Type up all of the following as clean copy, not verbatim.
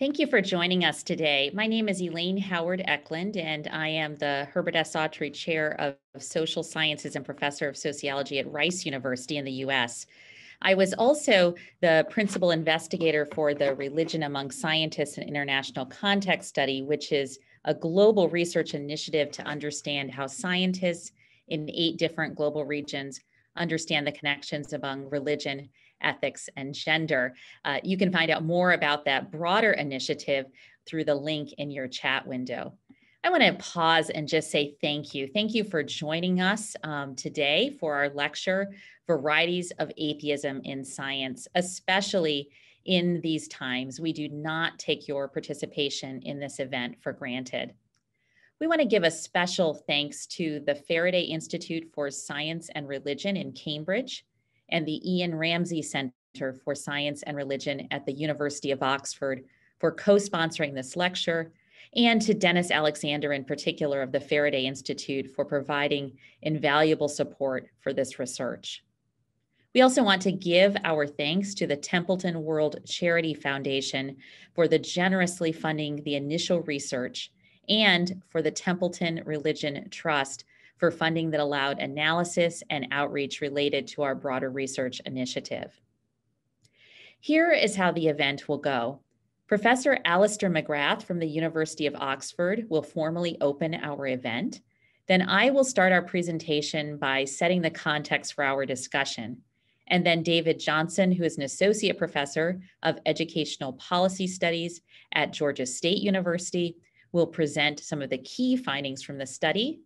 Thank you for joining us today. My name is Elaine Howard Eklund, and I am the Herbert S. Autry Chair of Social Sciences and Professor of Sociology at Rice University in the U.S. I was also the principal investigator for the Religion Among Scientists and International Context study, which is a global research initiative to understand how scientists in 8 different global regions understand the connections among religion, ethics, and gender. You can find out more about that broader initiative through the link in your chat window. I want to pause and just say thank you. Thank you for joining us today for our lecture, Varieties of Atheism in Science, especially in these times. We do not take your participation in this event for granted. We want to give a special thanks to the Faraday Institute for Science and Religion in Cambridge and the Ian Ramsey Center for Science and Religion at the University of Oxford for co-sponsoring this lecture, and to Dennis Alexander in particular of the Faraday Institute for providing invaluable support for this research. We also want to give our thanks to the Templeton World Charity Foundation for generously funding the initial research, and for the Templeton Religion Trust for funding that allowed analysis and outreach related to our broader research initiative. Here is how the event will go. Professor Aleister Mcgrath from the University of Oxford will formally open our event. Then I will start our presentation by setting the context for our discussion. And then David Johnson, who is an associate professor of educational policy studies at Georgia State University, will present some of the key findings from the study.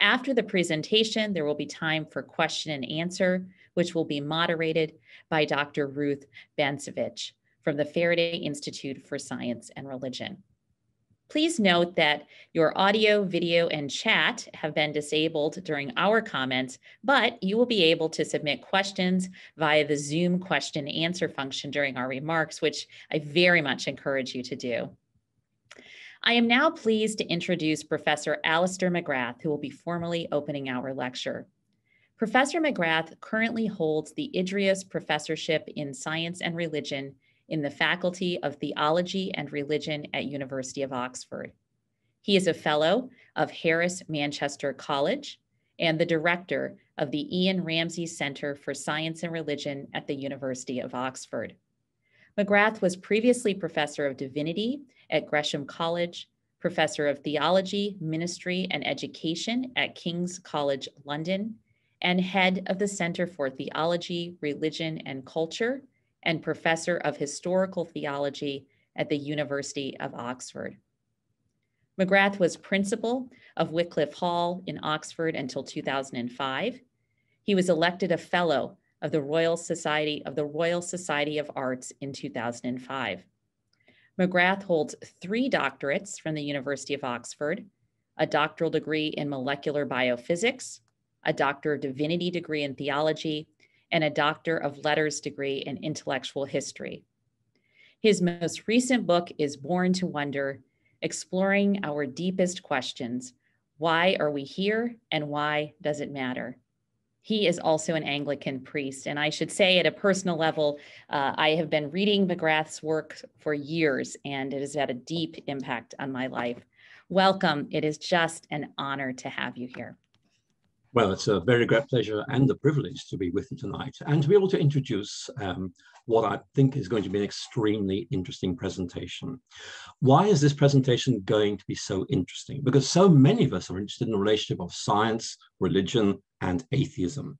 After the presentation, there will be time for question and answer, which will be moderated by Dr. Ruth Bancevich from the Faraday Institute for Science and Religion. Please note that your audio, video, and chat have been disabled during our comments, but you will be able to submit questions via the Zoom question and answer function during our remarks, which I very much encourage you to do. I am now pleased to introduce Professor Aleister Mcgrath, who will be formally opening our lecture. Professor Mcgrath currently holds the Idrius Professorship in Science and Religion in the Faculty of Theology and Religion at University of Oxford. He is a fellow of Harris Manchester College and the director of the Ian Ramsey Center for Science and Religion at the University of Oxford. Mcgrath was previously professor of divinity at Gresham College, professor of theology, ministry, and education at King's College London, and head of the Center for Theology, Religion, and Culture, and professor of historical theology at the University of Oxford. Mcgrath was principal of Wycliffe Hall in Oxford until 2005. He was elected a fellow of the Royal Society of Arts in 2005. Mcgrath holds 3 doctorates from the University of Oxford, a doctoral degree in molecular biophysics, a Doctor of Divinity degree in theology, and a Doctor of Letters degree in intellectual history. His most recent book is Born to Wonder, exploring our deepest questions. Why are we here, and why does it matter? He is also an Anglican priest, and I should say at a personal level, I have been reading Mcgrath's work for years, and it has had a deep impact on my life. Welcome. It is just an honor to have you here. Well, it's a very great pleasure and a privilege to be with you tonight and to be able to introduce what I think is going to be an extremely interesting presentation. Why is this presentation going to be so interesting? Because so many of us are interested in the relationship of science, religion, and atheism.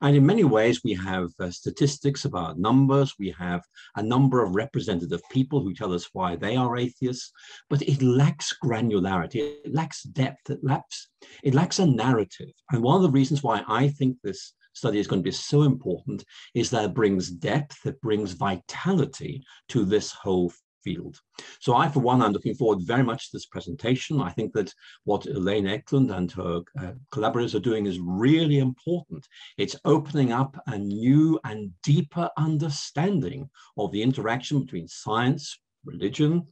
And in many ways, we have statistics about numbers. We have a number of representative people who tell us why they are atheists, but it lacks granularity, it lacks depth, it lacks a narrative. And one of the reasons why I think this study is going to be so important is that it brings depth, it brings vitality to this whole field. So I, for one, I'm looking forward very much to this presentation. I think that what Elaine Eklund and her collaborators are doing is really important. It's opening up a new and deeper understanding of the interaction between science, religion,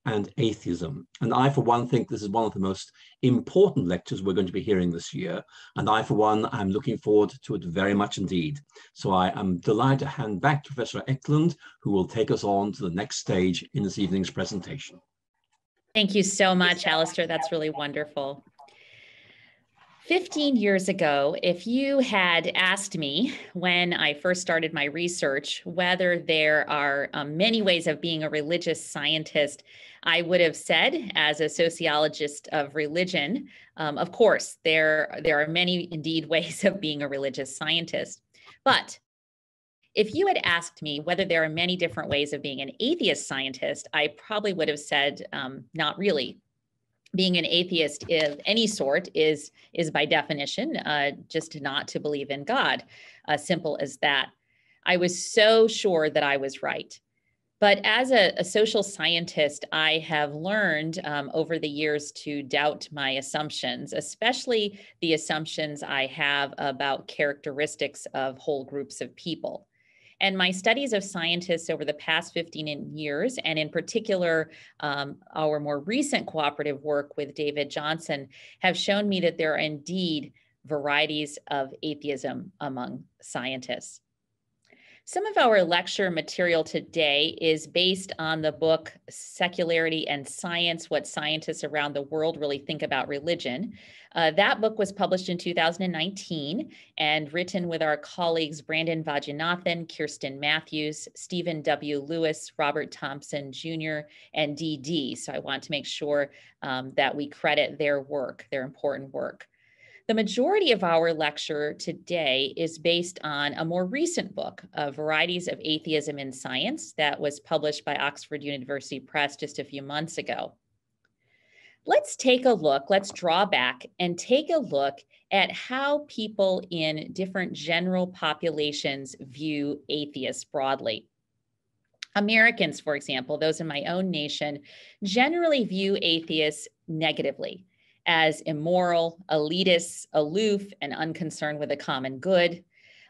and Atheism. And I, for one, think this is one of the most important lectures we're going to be hearing this year. And I, for one, am looking forward to it very much indeed. So I am delighted to hand back to Professor Eklund, who will take us on to the next stage in this evening's presentation. Thank you so much, Aleister. That's really wonderful. 15 years ago, if you had asked me when I first started my research whether there are many ways of being a religious scientist, I would have said, as a sociologist of religion, of course, there are many indeed ways of being a religious scientist. But if you had asked me whether there are many different ways of being an atheist scientist, I probably would have said, not really. Being an atheist of any sort is by definition just not to believe in God, simple as that. I was so sure that I was right. But as a social scientist, I have learned over the years to doubt my assumptions, especially the assumptions I have about characteristics of whole groups of people. And my studies of scientists over the past 15 years, and in particular, our more recent cooperative work with David Johnson, have shown me that there are indeed varieties of atheism among scientists. Some of our lecture material today is based on the book Secularity and Science, What Scientists Around the World Really Think About Religion. That book was published in 2019 and written with our colleagues Brandon Vajanathan, Kirsten Matthews, Stephen W. Lewis, Robert Thompson Jr., and D.D. So I want to make sure that we credit their work, their important work. The majority of our lecture today is based on a more recent book, Varieties of Atheism in Science, that was published by Oxford University Press just a few months ago. Let's draw back and take a look at how people in different general populations view atheists broadly. Americans, for example, those in my own nation, generally view atheists negatively, as immoral, elitist, aloof, and unconcerned with the common good.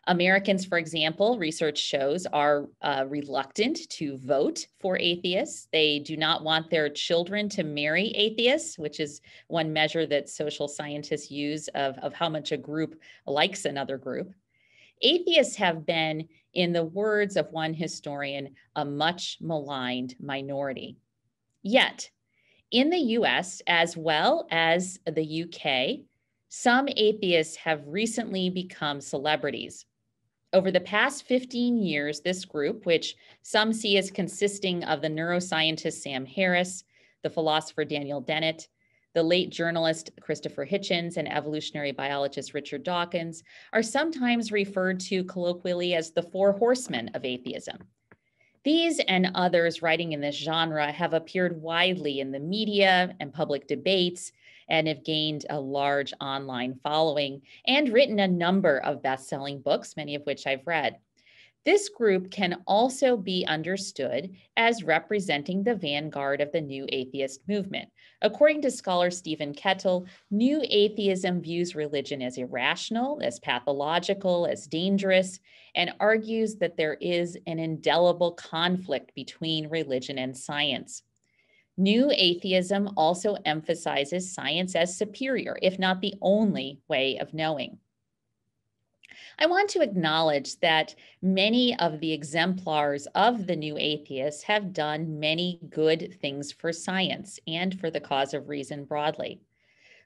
Americans, for example, research shows are reluctant to vote for atheists. They do not want their children to marry atheists, which is one measure that social scientists use of how much a group likes another group. Atheists have been, in the words of one historian, a much maligned minority. Yet, in the US, as well as the UK, some atheists have recently become celebrities. Over the past 15 years, this group, which some see as consisting of the neuroscientist Sam Harris, the philosopher Daniel Dennett, the late journalist Christopher Hitchens, and evolutionary biologist Richard Dawkins, are sometimes referred to colloquially as the four horsemen of atheism. These and others writing in this genre have appeared widely in the media and public debates and have gained a large online following and written a number of best-selling books, many of which I've read. This group can also be understood as representing the vanguard of the New Atheist movement. According to scholar Stephen Kettle, New Atheism views religion as irrational, as pathological, as dangerous, and argues that there is an indelible conflict between religion and science. New Atheism also emphasizes science as superior, if not the only way of knowing. I want to acknowledge that many of the exemplars of the New Atheists have done many good things for science and for the cause of reason broadly.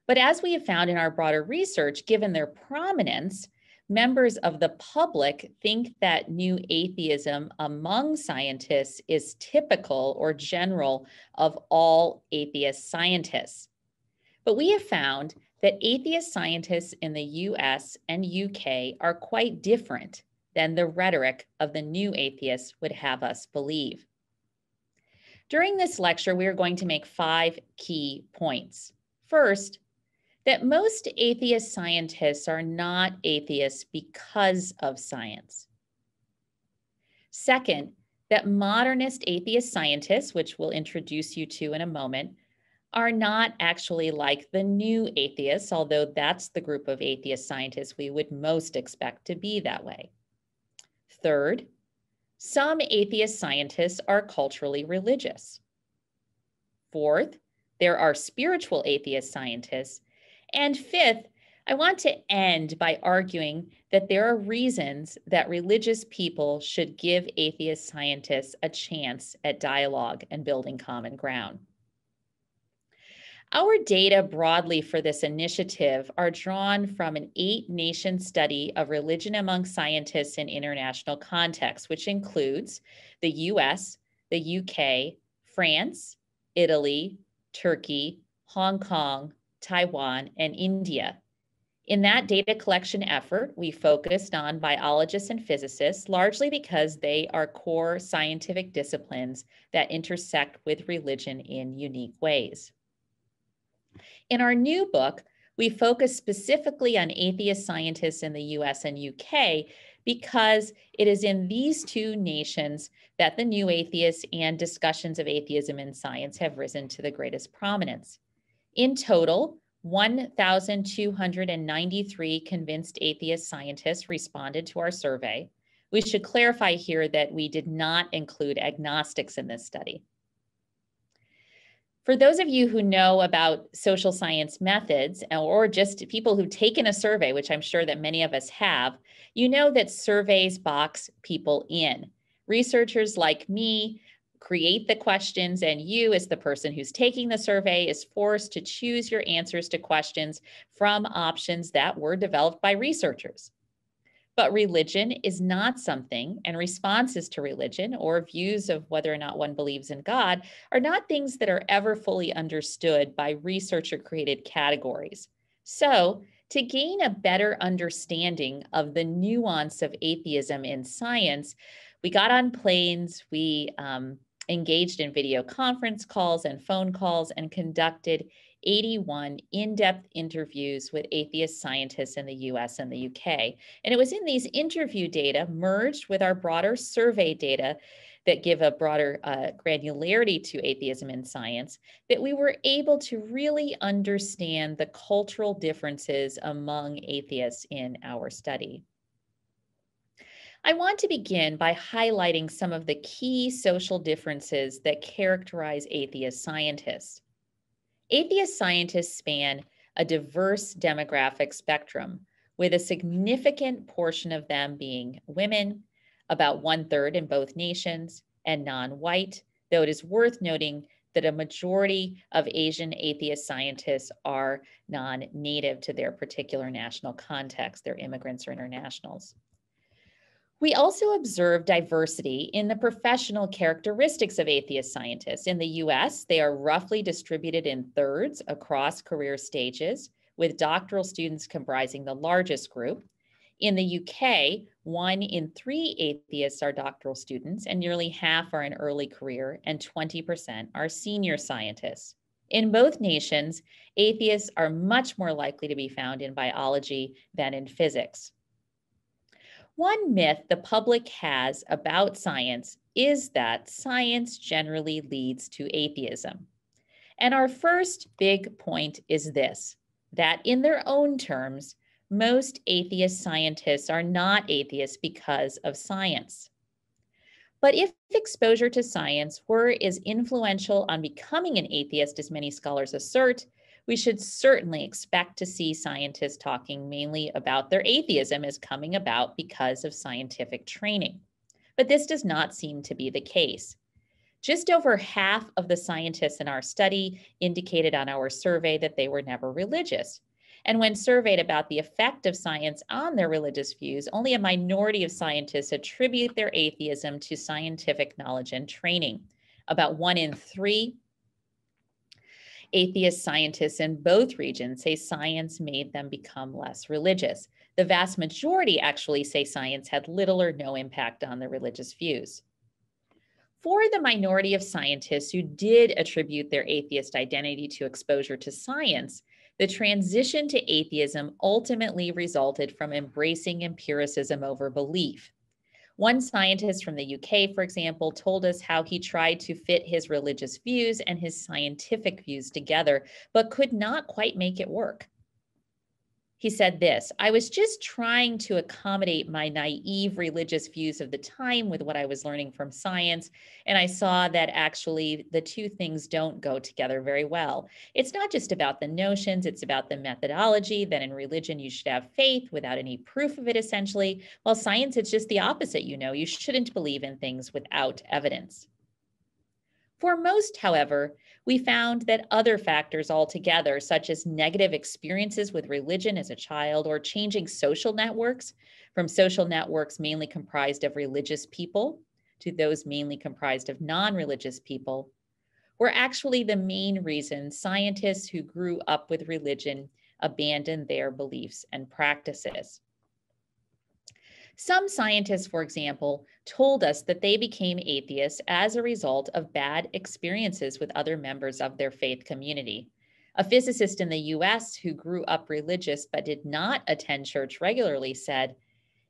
But as we have found in our broader research, given their prominence, members of the public think that New Atheism among scientists is typical or general of all atheist scientists. But we have found that atheist scientists in the US and UK are quite different than the rhetoric of the New Atheists would have us believe. During this lecture, we are going to make 5 key points. First, that most atheist scientists are not atheists because of science. Second, that modernist atheist scientists, which we'll introduce you to in a moment, are not actually like the New Atheists, although that's the group of atheist scientists we would most expect to be that way. Third, some atheist scientists are culturally religious. Fourth, there are spiritual atheist scientists. And fifth, I want to end by arguing that there are reasons that religious people should give atheist scientists a chance at dialogue and building common ground. Our data broadly for this initiative are drawn from an 8-nation study of religion among scientists in international contexts, which includes the US, the UK, France, Italy, Turkey, Hong Kong, Taiwan, and India. In that data collection effort, we focused on biologists and physicists, largely because they are core scientific disciplines that intersect with religion in unique ways. In our new book, we focus specifically on atheist scientists in the US and UK because it is in these two nations that the new atheists and discussions of atheism in science have risen to the greatest prominence. In total, 1,293 convinced atheist scientists responded to our survey. We should clarify here that we did not include agnostics in this study. For those of you who know about social science methods, or just people who've taken a survey, which I'm sure that many of us have, you know that surveys box people in. Researchers like me create the questions, and you, as the person who's taking the survey, is forced to choose your answers to questions from options that were developed by researchers. But religion is not something, and responses to religion or views of whether or not one believes in God are not things that are ever fully understood by researcher-created categories. So, to gain a better understanding of the nuance of atheism in science, we got on planes, we engaged in video conference calls and phone calls, and conducted 81 in-depth interviews with atheist scientists in the US and the UK. And it was in these interview data merged with our broader survey data that give a broader granularity to atheism in science that we were able to really understand the cultural differences among atheists in our study. I want to begin by highlighting some of the key social differences that characterize atheist scientists. Atheist scientists span a diverse demographic spectrum, with a significant portion of them being women, about 1/3 in both nations, and non-white, though it is worth noting that a majority of Asian atheist scientists are non-native to their particular national context. They're immigrants or internationals. We also observe diversity in the professional characteristics of atheist scientists. In the US, they are roughly distributed in thirds across career stages, with doctoral students comprising the largest group. In the UK, 1 in 3 atheists are doctoral students, and nearly half are in early career, and 20% are senior scientists. In both nations, atheists are much more likely to be found in biology than in physics. One myth the public has about science is that science generally leads to atheism. And our first big point is this, that in their own terms, most atheist scientists are not atheists because of science. But if exposure to science were as influential on becoming an atheist as many scholars assert, we should certainly expect to see scientists talking mainly about their atheism as coming about because of scientific training. But this does not seem to be the case. Just over half of the scientists in our study indicated on our survey that they were never religious. And when surveyed about the effect of science on their religious views, only a minority of scientists attribute their atheism to scientific knowledge and training. About 1 in 3 atheist scientists in both regions say science made them become less religious. The vast majority actually say science had little or no impact on their religious views. For the minority of scientists who did attribute their atheist identity to exposure to science, the transition to atheism ultimately resulted from embracing empiricism over belief. One scientist from the UK, for example, told us how he tried to fit his religious views and his scientific views together, but could not quite make it work. He said this: "I was just trying to accommodate my naive religious views of the time with what I was learning from science, and I saw that actually the two things don't go together very well. It's not just about the notions, it's about the methodology, that in religion you should have faith without any proof of it, essentially. While science, it's just the opposite, you shouldn't believe in things without evidence." For most, however, we found that other factors altogether, such as negative experiences with religion as a child or changing social networks, from social networks mainly comprised of religious people to those mainly comprised of non-religious people, were actually the main reason scientists who grew up with religion abandoned their beliefs and practices. Some scientists, for example, told us that they became atheists as a result of bad experiences with other members of their faith community. A physicist in the US who grew up religious but did not attend church regularly said,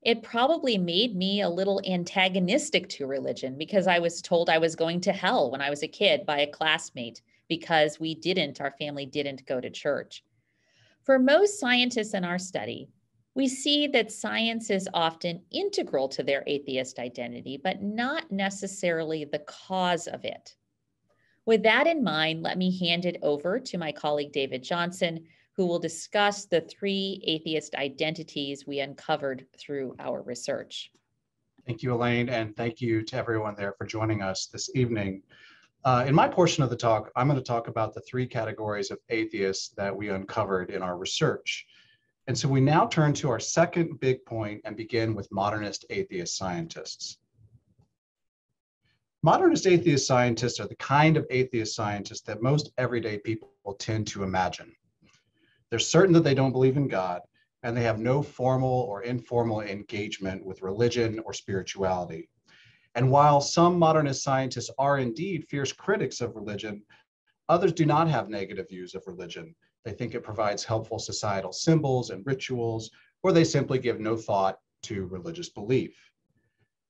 "It probably made me a little antagonistic to religion because I was told I was going to hell when I was a kid by a classmate because our family didn't go to church." For most scientists in our study, we see that science is often integral to their atheist identity, but not necessarily the cause of it. With that in mind, let me hand it over to my colleague David Johnson, who will discuss the three atheist identities we uncovered through our research. Thank you, Elaine, and thank you to everyone there for joining us this evening. In my portion of the talk, I'm going to talk about the three categories of atheists that we uncovered in our research. And so we now turn to our second big point and begin with modernist atheist scientists. Modernist atheist scientists are the kind of atheist scientists that most everyday people tend to imagine. They're certain that they don't believe in God, and they have no formal or informal engagement with religion or spirituality. And while some modernist scientists are indeed fierce critics of religion, others do not have negative views of religion. They think it provides helpful societal symbols and rituals, or they simply give no thought to religious belief.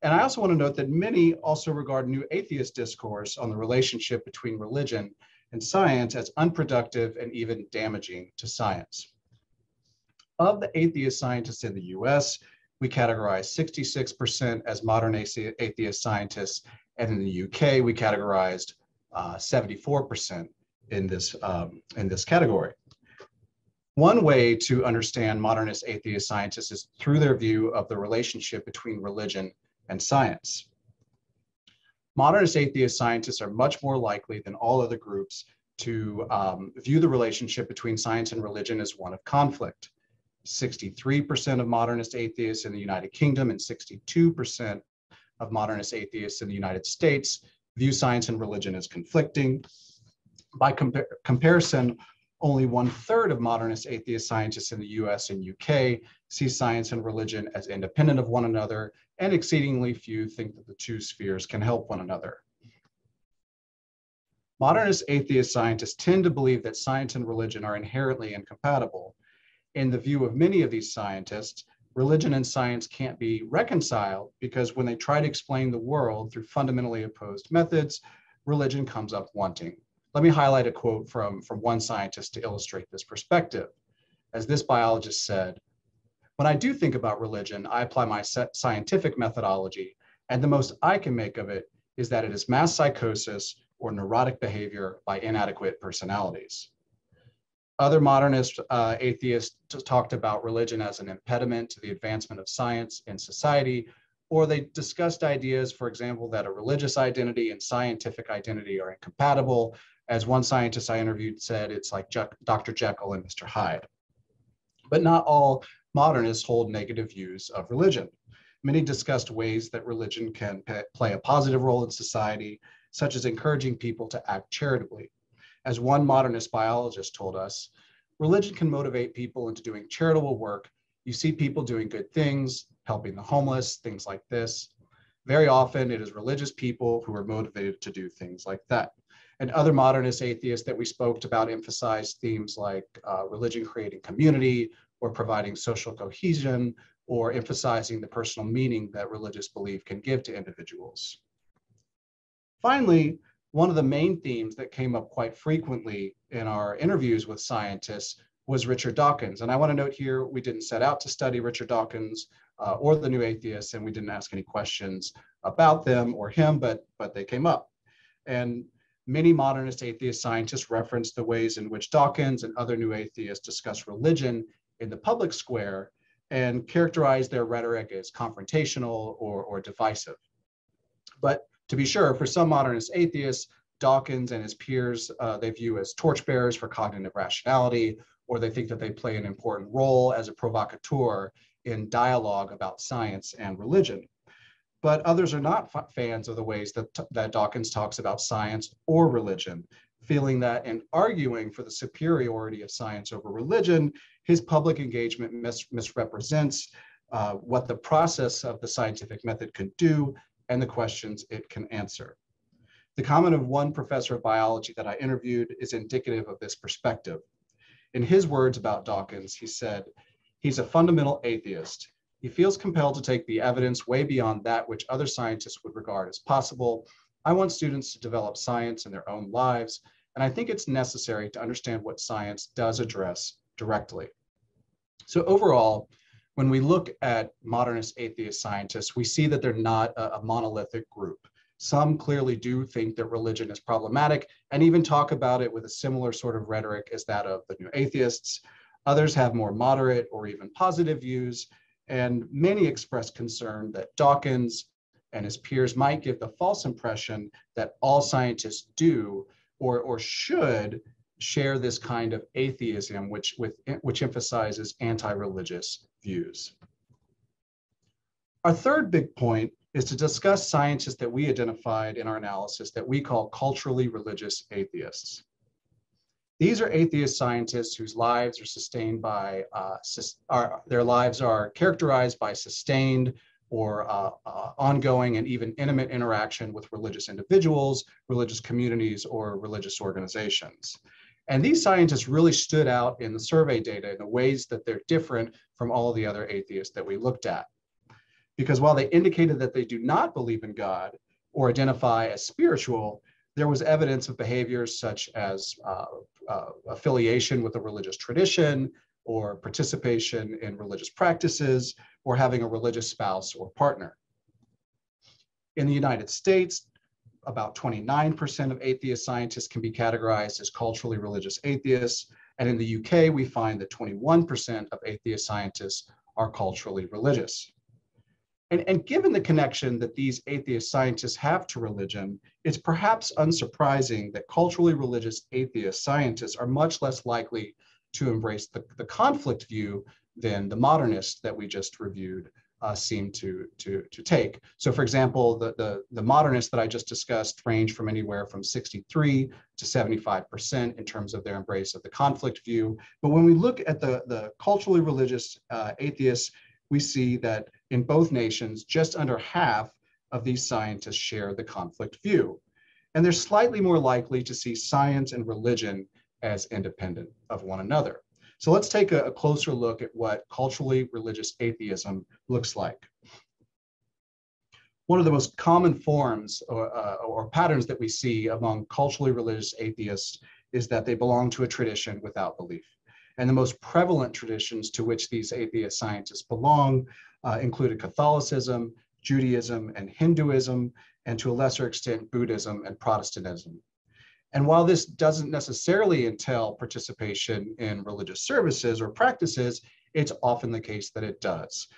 And I also want to note that many also regard new atheist discourse on the relationship between religion and science as unproductive and even damaging to science. Of the atheist scientists in the US, we categorize 66% as modern atheist scientists, and in the UK, we categorized 74% in this category. One way to understand modernist atheist scientists is through their view of the relationship between religion and science. Modernist atheist scientists are much more likely than all other groups to view the relationship between science and religion as one of conflict. 63% of modernist atheists in the United Kingdom and 62% of modernist atheists in the United States view science and religion as conflicting. By comparison, only 1/3 of modernist atheist scientists in the US and UK see science and religion as independent of one another, and exceedingly few think that the two spheres can help one another. Modernist atheist scientists tend to believe that science and religion are inherently incompatible. In the view of many of these scientists, religion and science can't be reconciled because when they try to explain the world through fundamentally opposed methods, religion comes up wanting. Let me highlight a quote from one scientist to illustrate this perspective. As this biologist said, "When I do think about religion, I apply my scientific methodology, and the most I can make of it is that it is mass psychosis or neurotic behavior by inadequate personalities." Other modernist atheists talked about religion as an impediment to the advancement of science in society, or they discussed ideas, for example, that a religious identity and scientific identity are incompatible. As one scientist I interviewed said, it's like Dr. Jekyll and Mr. Hyde. But not all modernists hold negative views of religion. Many discussed ways that religion can play a positive role in society, such as encouraging people to act charitably. As one modernist biologist told us, religion can motivate people into doing charitable work. You see people doing good things, helping the homeless, things like this. Very often it is religious people who are motivated to do things like that. And other modernist atheists that we spoke about emphasized themes like religion creating community or providing social cohesion or emphasizing the personal meaning that religious belief can give to individuals. Finally, one of the main themes that came up quite frequently in our interviews with scientists was Richard Dawkins. And I want to note here, we didn't set out to study Richard Dawkins or the New Atheists, and we didn't ask any questions about them or him, but they came up. And many modernist atheist scientists reference the ways in which Dawkins and other New Atheists discuss religion in the public square and characterize their rhetoric as confrontational or divisive. But to be sure, for some modernist atheists, Dawkins and his peers, they view as torchbearers for cognitive rationality, or they think that they play an important role as a provocateur in dialogue about science and religion. But others are not fans of the ways that Dawkins talks about science or religion, feeling that in arguing for the superiority of science over religion, his public engagement misrepresents what the process of the scientific method can do and the questions it can answer. The comment of one professor of biology that I interviewed is indicative of this perspective. In his words about Dawkins, he said, "He's a fundamental atheist. He feels compelled to take the evidence way beyond that which other scientists would regard as possible. I want students to develop science in their own lives, and I think it's necessary to understand what science does address directly." So overall, when we look at modernist atheist scientists, we see that they're not a monolithic group. Some clearly do think that religion is problematic and even talk about it with a similar sort of rhetoric as that of the New Atheists. Others have more moderate or even positive views, and many express concern that Dawkins and his peers might give the false impression that all scientists do or should share this kind of atheism, which emphasizes anti-religious views. Our third big point is to discuss scientists that we identified in our analysis that we call culturally religious atheists. These are atheist scientists whose lives are sustained by, their lives are characterized by sustained or ongoing and even intimate interaction with religious individuals, religious communities, or religious organizations. And these scientists really stood out in the survey data in the ways that they're different from all the other atheists that we looked at. Because while they indicated that they do not believe in God or identify as spiritual, there was evidence of behaviors such as affiliation with a religious tradition or participation in religious practices or having a religious spouse or partner. In the United States, about 29% of atheist scientists can be categorized as culturally religious atheists. And in the UK, we find that 21% of atheist scientists are culturally religious. And given the connection that these atheist scientists have to religion, it's perhaps unsurprising that culturally religious atheist scientists are much less likely to embrace the conflict view than the modernists that we just reviewed seem to take. So for example, the modernists that I just discussed range from anywhere from 63 to 75% in terms of their embrace of the conflict view. But when we look at the culturally religious atheists, we see that in both nations, just under half of these scientists share the conflict view. And they're slightly more likely to see science and religion as independent of one another. So let's take a closer look at what culturally religious atheism looks like. One of the most common forms or patterns that we see among culturally religious atheists is that they belong to a tradition without belief. And the most prevalent traditions to which these atheist scientists belong included Catholicism, Judaism, and Hinduism, and to a lesser extent, Buddhism and Protestantism. And while this doesn't necessarily entail participation in religious services or practices, it's often the case that it does.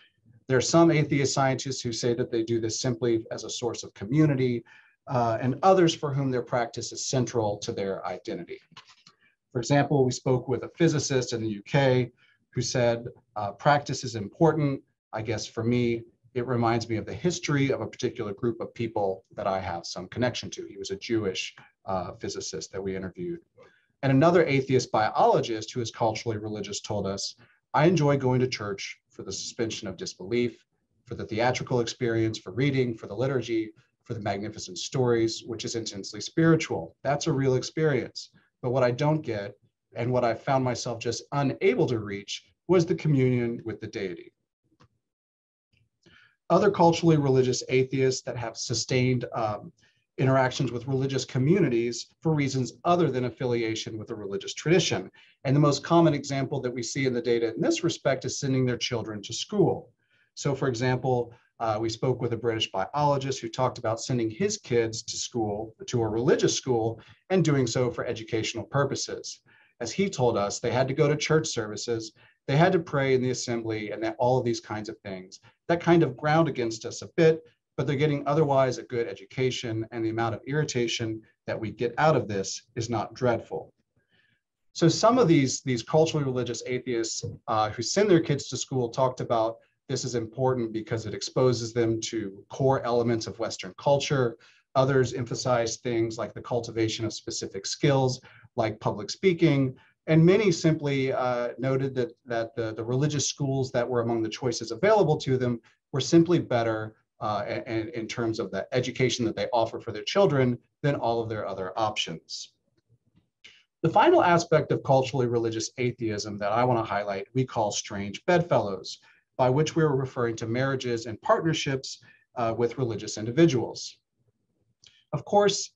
There are some atheist scientists who say that they do this simply as a source of community, and others for whom their practice is central to their identity. For example, we spoke with a physicist in the UK who said, practice is important. I guess for me, it reminds me of the history of a particular group of people that I have some connection to. He was a Jewish physicist that we interviewed. And another atheist biologist who is culturally religious told us, I enjoy going to church for the suspension of disbelief, for the theatrical experience, for reading, for the liturgy, for the magnificent stories, which is intensely spiritual. That's a real experience. But what I don't get, and what I found myself just unable to reach, was the communion with the deity. Other culturally religious atheists that have sustained interactions with religious communities for reasons other than affiliation with a religious tradition. And the most common example that we see in the data in this respect is sending their children to school. So for example, we spoke with a British biologist who talked about sending his kids to school, to a religious school, and doing so for educational purposes. As he told us, they had to go to church services, they had to pray in the assembly, and all of these kinds of things. That kind of ground against us a bit, but they're getting otherwise a good education, and the amount of irritation that we get out of this is not dreadful. So some of these culturally religious atheists who send their kids to school talked about this is important because it exposes them to core elements of Western culture. Others emphasize things like the cultivation of specific skills, like public speaking. And many simply noted that the religious schools that were among the choices available to them were simply better in terms of the education that they offer for their children than all of their other options. The final aspect of culturally religious atheism that I want to highlight, we call strange bedfellows, by which we are referring to marriages and partnerships with religious individuals. Of course,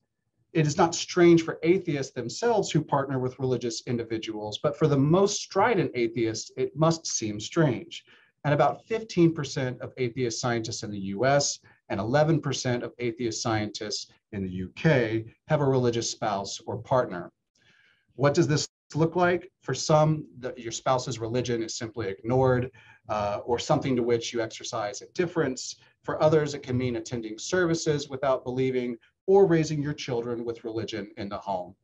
it is not strange for atheists themselves who partner with religious individuals, but for the most strident atheists, it must seem strange. And about 15% of atheist scientists in the US and 11% of atheist scientists in the UK have a religious spouse or partner. What does this look like? For some, your spouse's religion is simply ignored or something to which you exercise indifference. For others, it can mean attending services without believing or raising your children with religion in the home.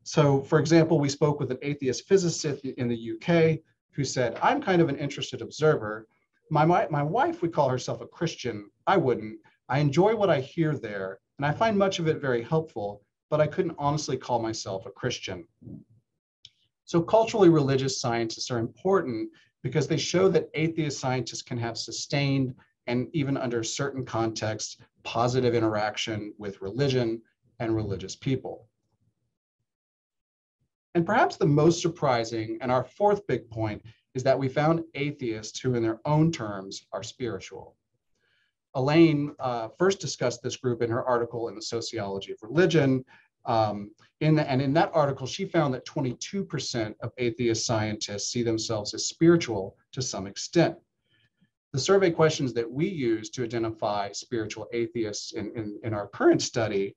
So for example, we spoke with an atheist physicist in the UK who said, I'm kind of an interested observer. My wife would call herself a Christian. I wouldn't. I enjoy what I hear there, and I find much of it very helpful, but I couldn't honestly call myself a Christian. So culturally religious scientists are important because they show that atheist scientists can have sustained and even under certain contexts, positive interaction with religion and religious people. And perhaps the most surprising, and our fourth big point, is that we found atheists who in their own terms are spiritual. Elaine first discussed this group in her article in the Sociology of Religion. In that article, she found that 22% of atheist scientists see themselves as spiritual to some extent. The survey questions that we use to identify spiritual atheists in our current study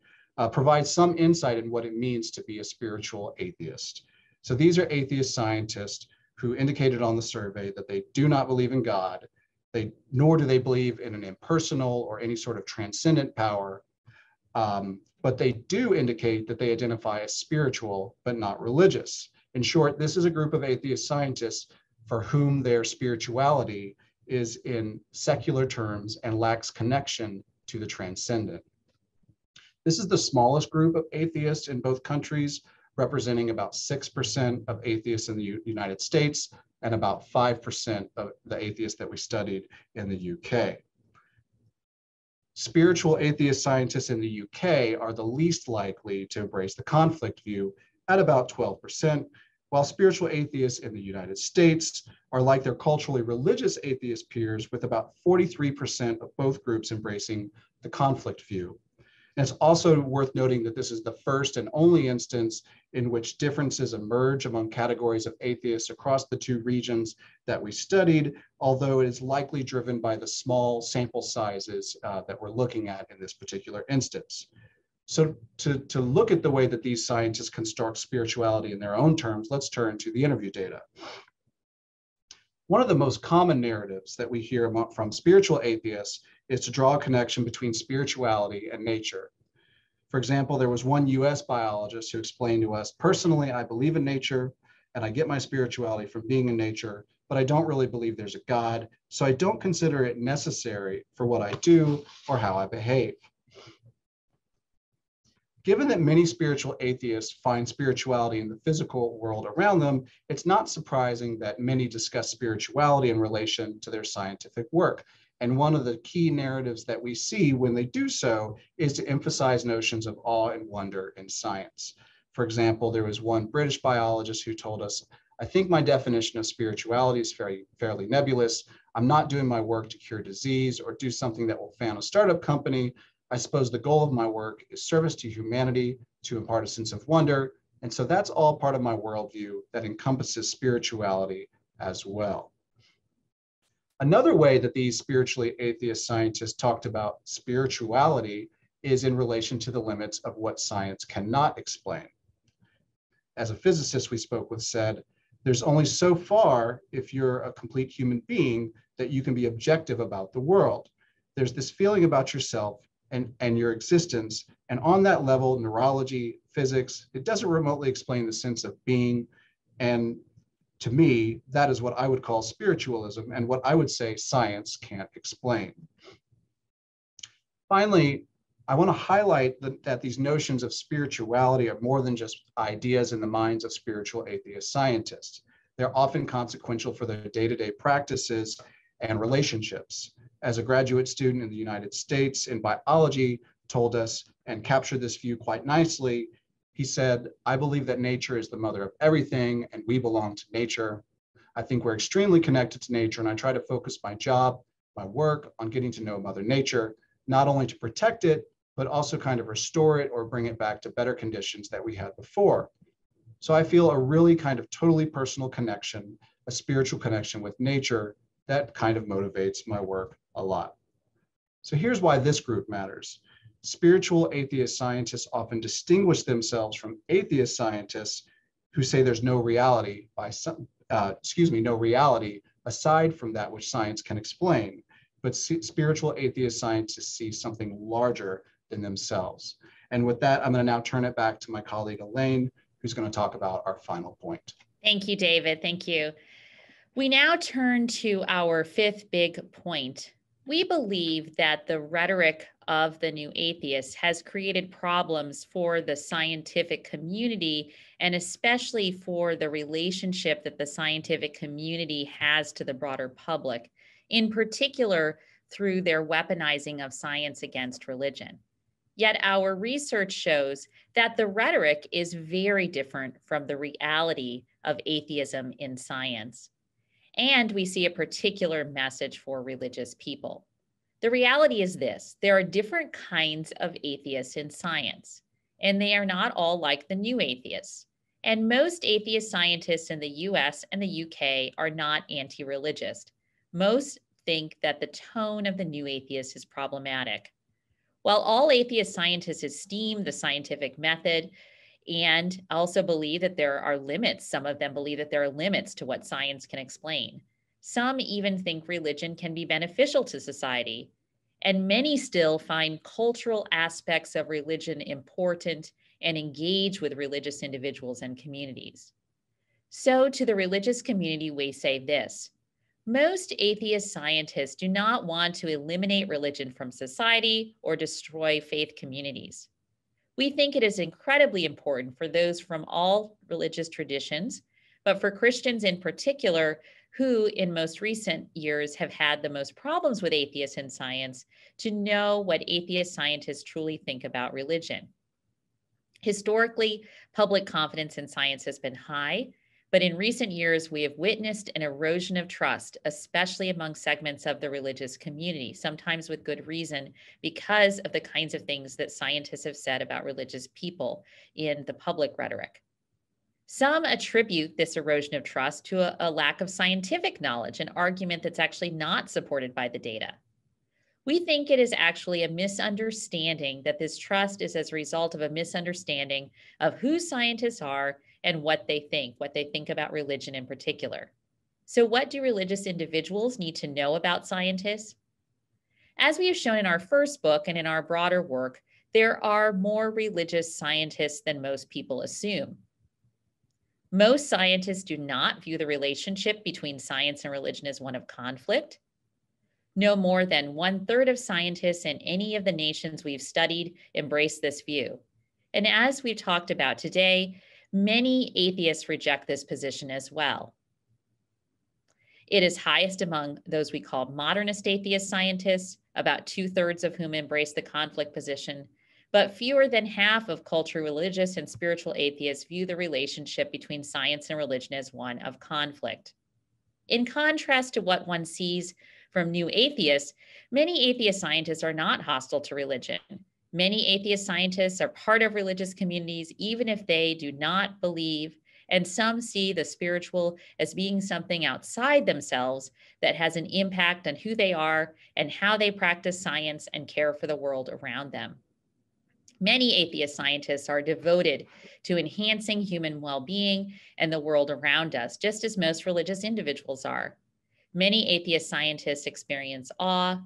provide some insight in what it means to be a spiritual atheist. So these are atheist scientists who indicated on the survey that they do not believe in God, nor do they believe in an impersonal or any sort of transcendent power, but they do indicate that they identify as spiritual but not religious. In short, this is a group of atheist scientists for whom their spirituality is in secular terms and lacks connection to the transcendent. This is the smallest group of atheists in both countries, representing about 6% of atheists in the United States and about 5% of the atheists that we studied in the UK. Spiritual atheist scientists in the UK are the least likely to embrace the conflict view at about 12%, while spiritual atheists in the United States are like their culturally religious atheist peers with about 43% of both groups embracing the conflict view. And it's also worth noting that this is the first and only instance in which differences emerge among categories of atheists across the two regions that we studied, although it is likely driven by the small sample sizes that we're looking at in this particular instance. So to look at the way that these scientists construct spirituality in their own terms, let's turn to the interview data. One of the most common narratives that we hear from spiritual atheists is to draw a connection between spirituality and nature. For example, there was one US biologist who explained to us, personally, I believe in nature and I get my spirituality from being in nature, but I don't really believe there's a God, so I don't consider it necessary for what I do or how I behave. Given that many spiritual atheists find spirituality in the physical world around them, it's not surprising that many discuss spirituality in relation to their scientific work. And one of the key narratives that we see when they do so is to emphasize notions of awe and wonder in science. For example, there was one British biologist who told us, I think my definition of spirituality is fairly nebulous. I'm not doing my work to cure disease or do something that will found a startup company. I suppose the goal of my work is service to humanity, to impart a sense of wonder. And so that's all part of my worldview that encompasses spirituality as well. Another way that these spiritually atheist scientists talked about spirituality is in relation to the limits of what science cannot explain. As a physicist we spoke with said, there's only so far, if you're a complete human being, that you can be objective about the world. There's this feeling about yourself and your existence, and on that level, neurology, physics, it doesn't remotely explain the sense of being. And to me, that is what I would call spiritualism and what I would say science can't explain. Finally, I want to highlight that these notions of spirituality are more than just ideas in the minds of spiritual atheist scientists. They're often consequential for their day-to-day practices and relationships. As a graduate student in the United States in biology told us and captured this view quite nicely, he said, "I believe that nature is the mother of everything and we belong to nature. I think we're extremely connected to nature, and I try to focus my job, my work on getting to know Mother Nature, not only to protect it, but also kind of restore it or bring it back to better conditions that we had before." So I feel a really kind of totally personal connection, a spiritual connection with nature that kind of motivates my work a lot. So here's why this group matters. Spiritual atheist scientists often distinguish themselves from atheist scientists who say there's no reality no reality aside from that which science can explain. But spiritual atheist scientists see something larger than themselves. And with that, I'm going to now turn it back to my colleague Elaine, who's going to talk about our final point. Thank you, David. Thank you. We now turn to our fifth big point. We believe that the rhetoric of the new atheists has created problems for the scientific community, and especially for the relationship that the scientific community has to the broader public, in particular through their weaponizing of science against religion. Yet our research shows that the rhetoric is very different from the reality of atheism in science. And we see a particular message for religious people. The reality is this: there are different kinds of atheists in science, and they are not all like the new atheists. And most atheist scientists in the US and the UK are not anti-religious. Most think that the tone of the new atheist is problematic. While all atheist scientists esteem the scientific method and also believe that there are limits, some of them believe that there are limits to what science can explain. Some even think religion can be beneficial to society, and many still find cultural aspects of religion important and engage with religious individuals and communities. So to the religious community, we say this: most atheist scientists do not want to eliminate religion from society or destroy faith communities. We think it is incredibly important for those from all religious traditions, but for Christians in particular, who in most recent years have had the most problems with atheists in science, to know what atheist scientists truly think about religion. Historically, public confidence in science has been high, but in recent years, we have witnessed an erosion of trust, especially among segments of the religious community, sometimes with good reason, because of the kinds of things that scientists have said about religious people in the public rhetoric. Some attribute this erosion of trust to a lack of scientific knowledge, an argument that's actually not supported by the data. We think it is actually a misunderstanding that this trust is as a result of a misunderstanding of who scientists are and what they think about religion in particular. So what do religious individuals need to know about scientists? As we have shown in our first book and in our broader work, there are more religious scientists than most people assume. Most scientists do not view the relationship between science and religion as one of conflict. No more than 1/3 of scientists in any of the nations we've studied embrace this view. And as we've talked about today, many atheists reject this position as well. It is highest among those we call modernist atheist scientists, about 2/3 of whom embrace the conflict position, but fewer than half of cultural, religious, and spiritual atheists view the relationship between science and religion as one of conflict. In contrast to what one sees from new atheists, many atheist scientists are not hostile to religion. Many atheist scientists are part of religious communities, even if they do not believe, and some see the spiritual as being something outside themselves that has an impact on who they are and how they practice science and care for the world around them. Many atheist scientists are devoted to enhancing human well-being and the world around us, just as most religious individuals are. Many atheist scientists experience awe,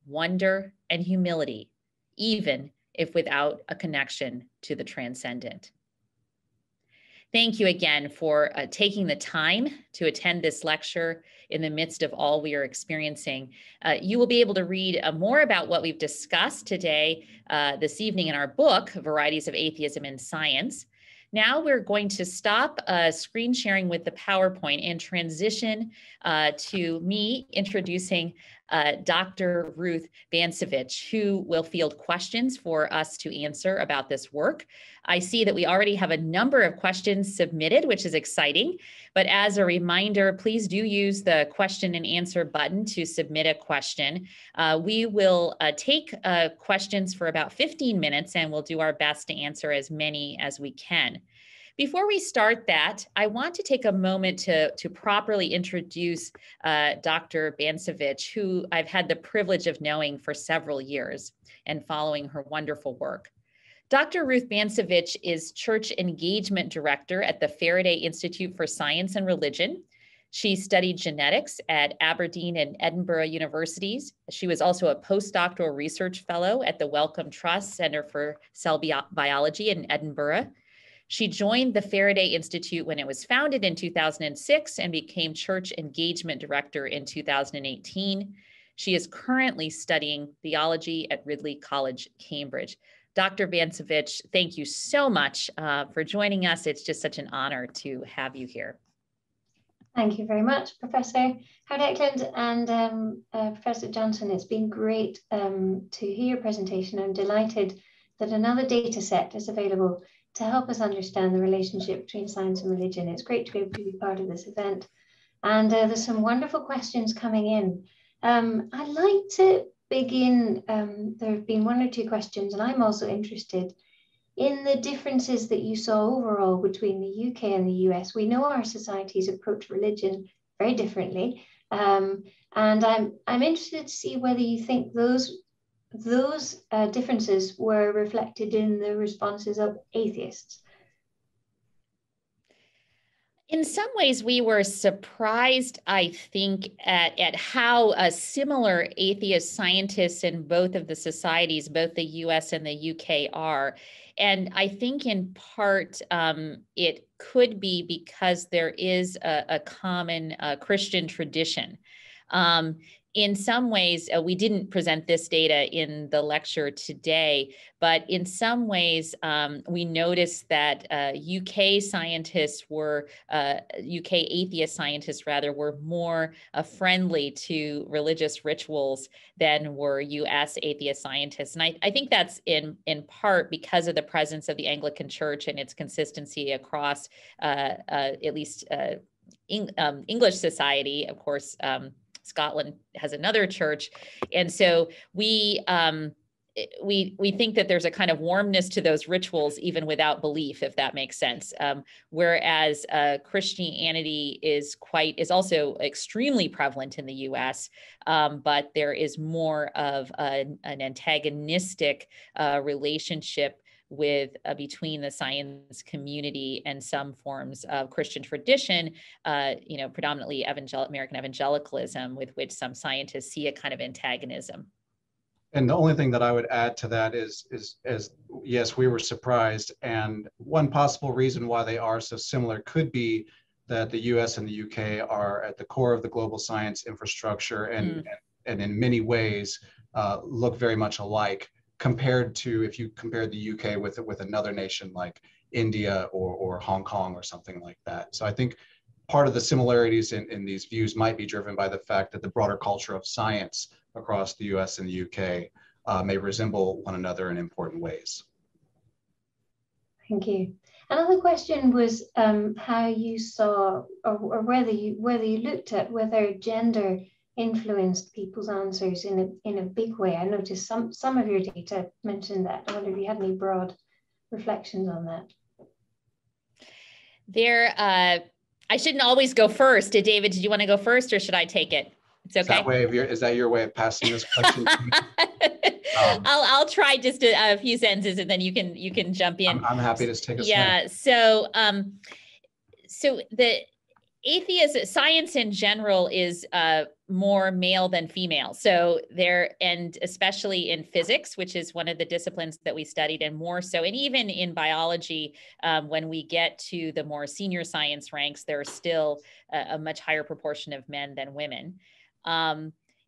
wonder, and humility, even if without a connection to the transcendent. Thank you again for taking the time to attend this lecture in the midst of all we are experiencing. You will be able to read more about what we've discussed today, this evening in our book, Varieties of Atheism in Science. Now we're going to stop screen sharing with the PowerPoint and transition to me introducing Dr. Ruth Bancevich, who will field questions for us to answer about this work. I see that we already have a number of questions submitted, which is exciting. But as a reminder, please do use the question and answer button to submit a question. We will take questions for about 15 minutes, and we'll do our best to answer as many as we can. Before we start that, I want to take a moment to properly introduce Dr. Bancevich, who I've had the privilege of knowing for several years and following her wonderful work. Dr. Ruth Bancevich is Church Engagement Director at the Faraday Institute for Science and Religion. She studied genetics at Aberdeen and Edinburgh universities. She was also a postdoctoral research fellow at the Wellcome Trust Center for Cell Biology in Edinburgh. She joined the Faraday Institute when it was founded in 2006 and became Church Engagement Director in 2018. She is currently studying theology at Ridley College, Cambridge. Dr. Bancevich, thank you so much for joining us. It's just such an honor to have you here. Thank you very much, Professor Howard-Eklund and Professor Johnson. It's been great to hear your presentation. I'm delighted that another data set is available to help us understand the relationship between science and religion. It's great to be able to be part of this event. And there's some wonderful questions coming in. I'd like to begin, there have been one or two questions, and I'm also interested in the differences that you saw overall between the UK and the US. We know our societies approach religion very differently. And I'm interested to see whether you think those differences were reflected in the responses of atheists. In some ways, we were surprised, I think, at how similar atheist scientists in both of the societies, both the US and the UK, are. And I think in part, it could be because there is a common Christian tradition. In some ways, we didn't present this data in the lecture today, but in some ways, we noticed that UK scientists were, UK atheist scientists rather, were more friendly to religious rituals than were US atheist scientists. And I think that's in part because of the presence of the Anglican Church and its consistency across at least English society, of course. Scotland has another church. And so we think that there's a kind of warmness to those rituals, even without belief, if that makes sense. Whereas Christianity is also extremely prevalent in the US, but there is more of an antagonistic relationship between the science community and some forms of Christian tradition, predominantly American evangelicalism, with which some scientists see a kind of antagonism. And the only thing that I would add to that is yes, we were surprised. And one possible reason why they are so similar could be that the US and the UK are at the core of the global science infrastructure and in many ways look very much alike, compared to if you compare the UK with another nation like India or Hong Kong or something like that. So I think part of the similarities in these views might be driven by the fact that the broader culture of science across the US and the UK may resemble one another in important ways. Thank you. Another question was how you saw, or whether you looked at whether gender influenced people's answers in a big way? I noticed some of your data mentioned that. I wonder if you had any broad reflections on that. I shouldn't always go first. David, did you want to go first, or should I take it? It's okay. Is that your way of passing this question to me? I'll try just a few sentences, and then you can jump in. I'm happy to take a swing. Yeah. So the atheist science in general is more male than female. So and especially in physics, which is one of the disciplines that we studied, and more so, and even in biology, when we get to the more senior science ranks, there are still a much higher proportion of men than women.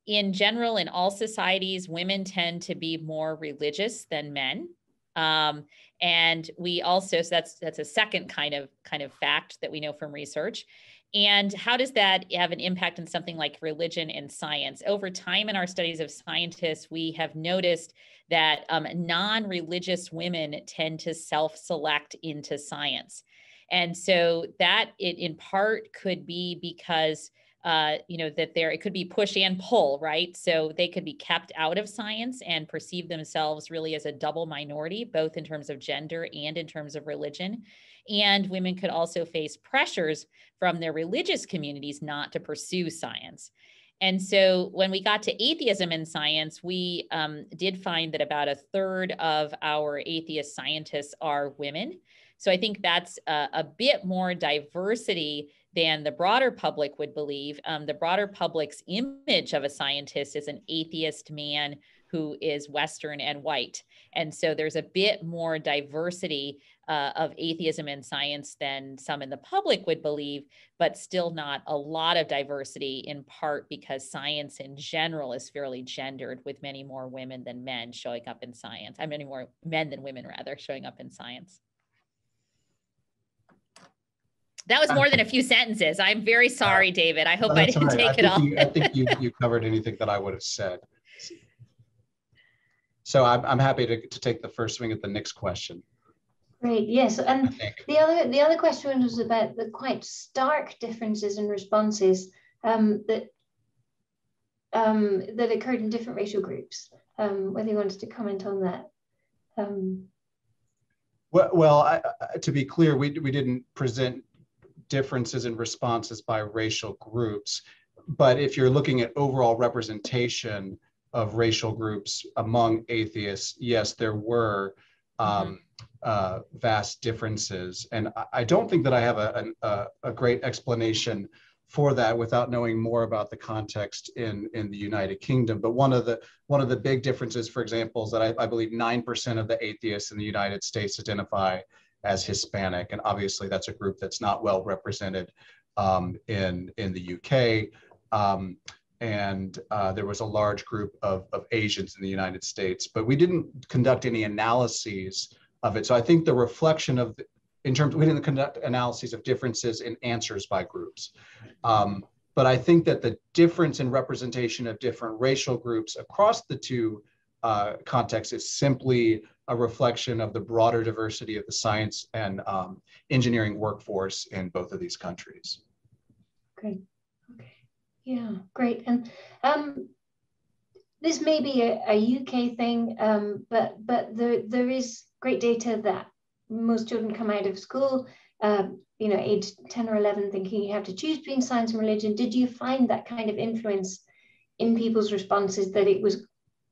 In general, in all societies, women tend to be more religious than men. And we also, so that's a second kind of fact that we know from research. And how does that have an impact on something like religion and science? Over time in our studies of scientists, we have noticed that non-religious women tend to self-select into science. And so that it in part could be because that it could be push and pull, right? So they could be kept out of science and perceive themselves really as a double minority, both in terms of gender and in terms of religion. And women could also face pressures from their religious communities not to pursue science. And so when we got to atheism in science, we did find that about a third of our atheist scientists are women. So I think that's a bit more diversity than the broader public would believe. The broader public's image of a scientist is an atheist man who is Western and white. And so there's a bit more diversity of atheism in science than some in the public would believe, but still not a lot of diversity, in part because science in general is fairly gendered, with many more women than men showing up in science. Many more men than women, rather, showing up in science. That was more than a few sentences. I'm very sorry, David. I hope I didn't take it all. I think you covered anything that I would have said. So I'm happy to take the first swing at the next question. Great, yes. And the other question was about the quite stark differences in responses that occurred in different racial groups. Whether you wanted to comment on that. To be clear, we didn't present differences in responses by racial groups, but if you're looking at overall representation of racial groups among atheists, yes, there were vast differences. And I don't think that I have a great explanation for that without knowing more about the context in the United Kingdom. But one of the big differences, for example, is that I believe 9% of the atheists in the United States identify as Hispanic, and obviously that's a group that's not well represented in the UK. And there was a large group of Asians in the United States, but we didn't conduct any analyses of it. So I think the reflection of, we didn't conduct analyses of differences in answers by groups. But I think that the difference in representation of different racial groups across the two contexts is simply a reflection of the broader diversity of the science and engineering workforce in both of these countries. Great. Okay. Yeah, great. And this may be a UK thing, but there is great data that most children come out of school, age 10 or 11, thinking you have to choose between science and religion. Did you find that kind of influence in people's responses, that it was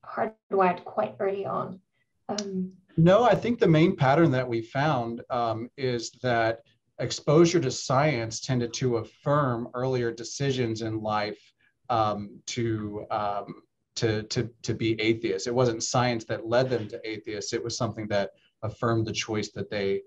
hardwired quite early on? No, I think the main pattern that we found is that exposure to science tended to affirm earlier decisions in life to be atheists. It wasn't science that led them to atheists. It was something that affirmed the choice that they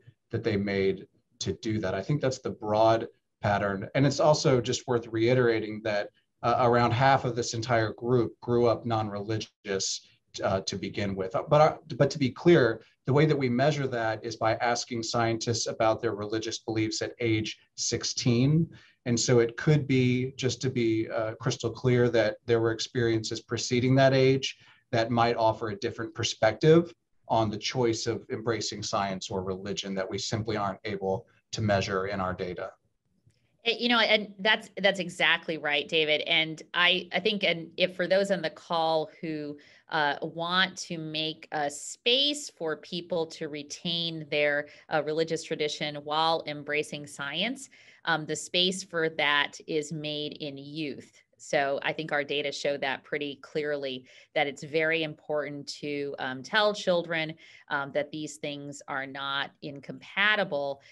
made to do that. I think that's the broad pattern. And it's also just worth reiterating that around half of this entire group grew up non-religious to begin with. But to be clear, the way that we measure that is by asking scientists about their religious beliefs at age 16. And so it could be, just to be crystal clear, that there were experiences preceding that age that might offer a different perspective on the choice of embracing science or religion that we simply aren't able to measure in our data. You know, and that's exactly right, David. And I think, and if for those on the call who want to make a space for people to retain their religious tradition while embracing science, the space for that is made in youth. So I think our data show that pretty clearly, that it's very important to tell children that these things are not incompatible.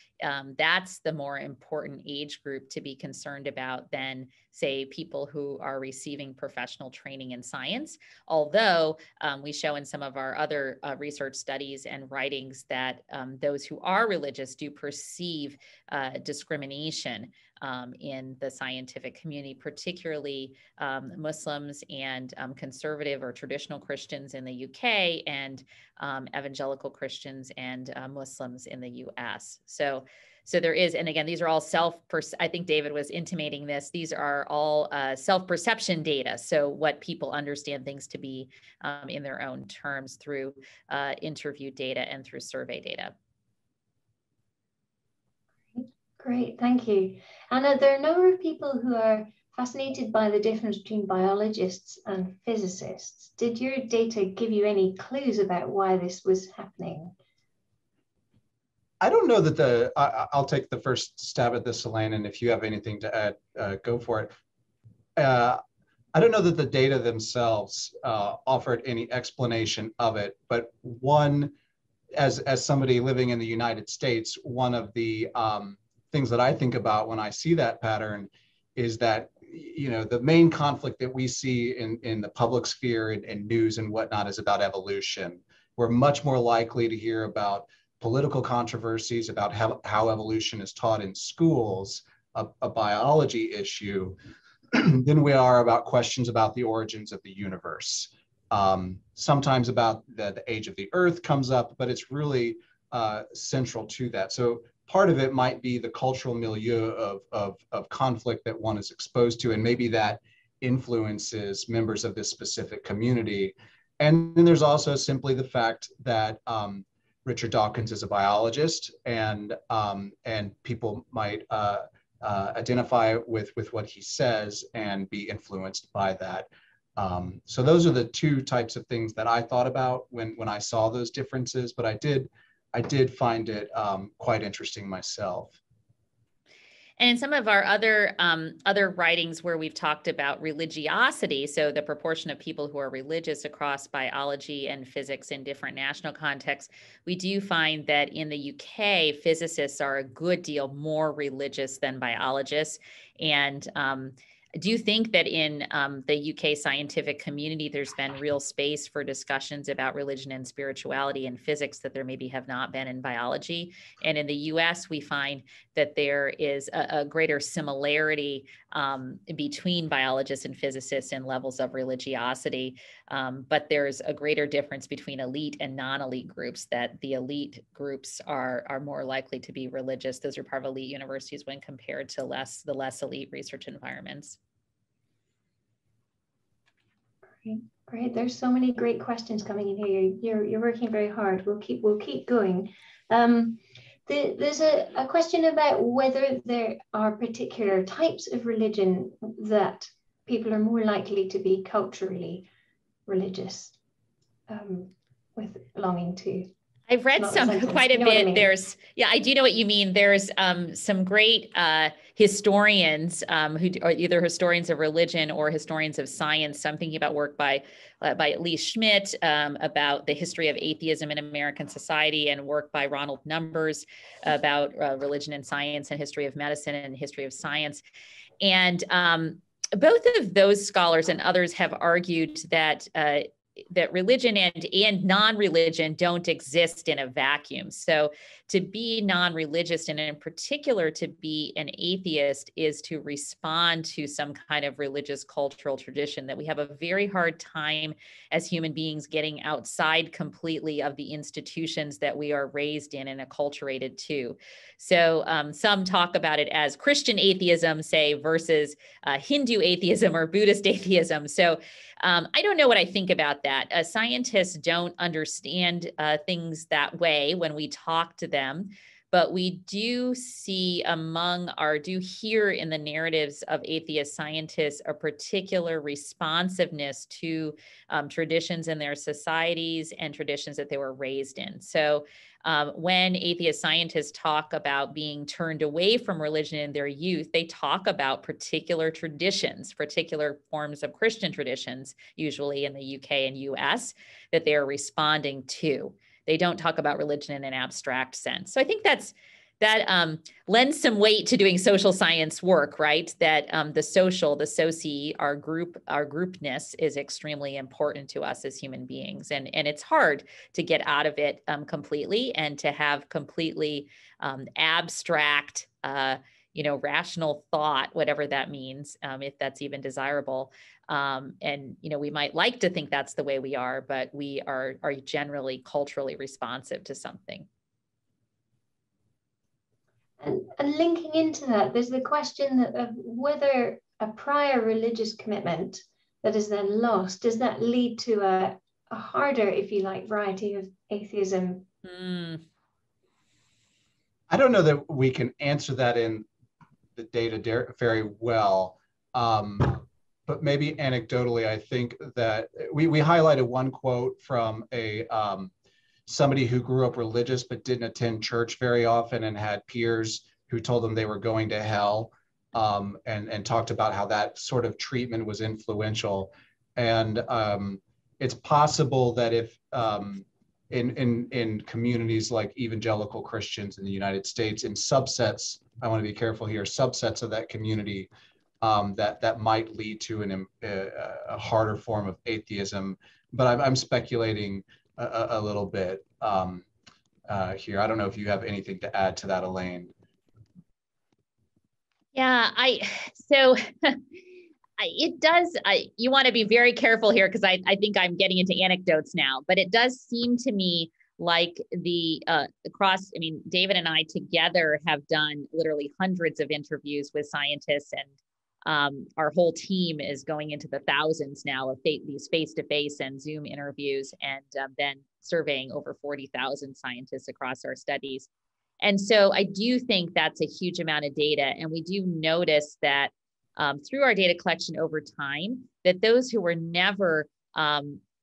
That's the more important age group to be concerned about than, say, people who are receiving professional training in science. Although we show in some of our other research studies and writings that those who are religious do perceive discrimination in the scientific community, particularly Muslims and conservative or traditional Christians in the UK, and evangelical Christians and Muslims in the US. So there is, and again, these are all I think David was intimating this, these are all self-perception data. So what people understand things to be in their own terms through interview data and through survey data. Great, thank you. Anna, there are a number of people who are fascinated by the difference between biologists and physicists. Did your data give you any clues about why this was happening? I don't know that I'll take the first stab at this, Elaine, and if you have anything to add, go for it. I don't know that the data themselves offered any explanation of it, but one, as somebody living in the United States, one of the things that I think about when I see that pattern is that, you know, the main conflict that we see in the public sphere and news and whatnot is about evolution. We're much more likely to hear about political controversies about how evolution is taught in schools, a biology issue, than we are about questions about the origins of the universe. Sometimes about the age of the earth comes up, but it's really central to that. So part of it might be the cultural milieu of conflict that one is exposed to, and maybe that influences members of this specific community. And then there's also simply the fact that Richard Dawkins is a biologist, and people might identify with what he says and be influenced by that. So those are the two types of things that I thought about when I saw those differences, but I did find it quite interesting myself. And in some of our other writings where we've talked about religiosity, so the proportion of people who are religious across biology and physics in different national contexts, we do find that in the UK, physicists are a good deal more religious than biologists. And do you think that in the UK scientific community, there's been real space for discussions about religion and spirituality and physics that there maybe have not been in biology? And in the US, we find that there is a greater similarity between biologists and physicists in levels of religiosity, but there's a greater difference between elite and non-elite groups, that the elite groups are more likely to be religious. Those are part of elite universities when compared to the less elite research environments. Great. There's so many great questions coming in here. You're working very hard. We'll keep going. There's a question about whether there are particular types of religion that people are more likely to be culturally religious, with belonging to. I've read quite a bit. I mean? I do know what you mean. There's some great historians who are either historians of religion or historians of science. I'm thinking about work by Lee Schmidt about the history of atheism in American society, and work by Ronald Numbers about religion and science, and history of medicine and history of science. And both of those scholars and others have argued that religion and non-religion don't exist in a vacuum. So to be non-religious, and in particular to be an atheist, is to respond to some kind of religious cultural tradition, that we have a very hard time as human beings getting outside completely of the institutions that we are raised in and acculturated to. So some talk about it as Christian atheism, say, versus Hindu atheism or Buddhist atheism. So I don't know what I think about that. Scientists don't understand things that way when we talk to them, But we do hear in the narratives of atheist scientists a particular responsiveness to traditions in their societies and traditions that they were raised in. So when atheist scientists talk about being turned away from religion in their youth, they talk about particular traditions, particular forms of Christian traditions, usually in the UK and US, that they are responding to. They don't talk about religion in an abstract sense. So I think that lends some weight to doing social science work, right? That the soci, our groupness is extremely important to us as human beings. And it's hard to get out of it completely and to have completely abstract, rational thought, whatever that means, if that's even desirable. And, we might like to think that's the way we are, but we are generally culturally responsive to something. And linking into that, there's the question of whether a prior religious commitment that is then lost, does that lead to a harder, if you like, variety of atheism? I don't know that we can answer that in the data very well. But maybe anecdotally, I think that we highlighted one quote from somebody who grew up religious but didn't attend church very often and had peers who told them they were going to hell, and talked about how that sort of treatment was influential. And it's possible that if in communities like evangelical Christians in the United States, in subsets, I want to be careful here, subsets of that community, that might lead to a harder form of atheism. But I'm speculating a little bit here. I don't know if you have anything to add to that, Elaine. Yeah, it does. You want to be very careful here because I think I'm getting into anecdotes now, but it does seem to me like David and I together have done literally hundreds of interviews with scientists, and our whole team is going into the thousands now of these face-to-face and Zoom interviews, and then surveying over 40,000 scientists across our studies. And so I do think that's a huge amount of data. And we do notice that through our data collection over time, that those who were never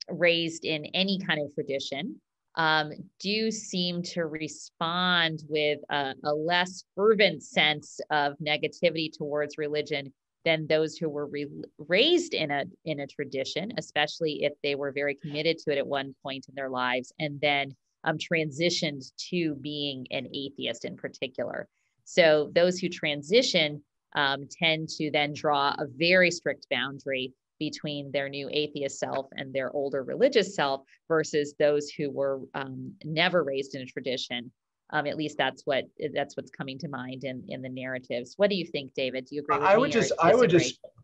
raised in any kind of tradition do seem to respond with a less fervent sense of negativity towards religion than those who were raised in a tradition, especially if they were very committed to it at one point in their lives, and then transitioned to being an atheist in particular. So those who transition tend to then draw a very strict boundary between their new atheist self and their older religious self versus those who were never raised in a tradition. At least that's what's coming to mind in the narratives. What do you think, David? Do you agree with me?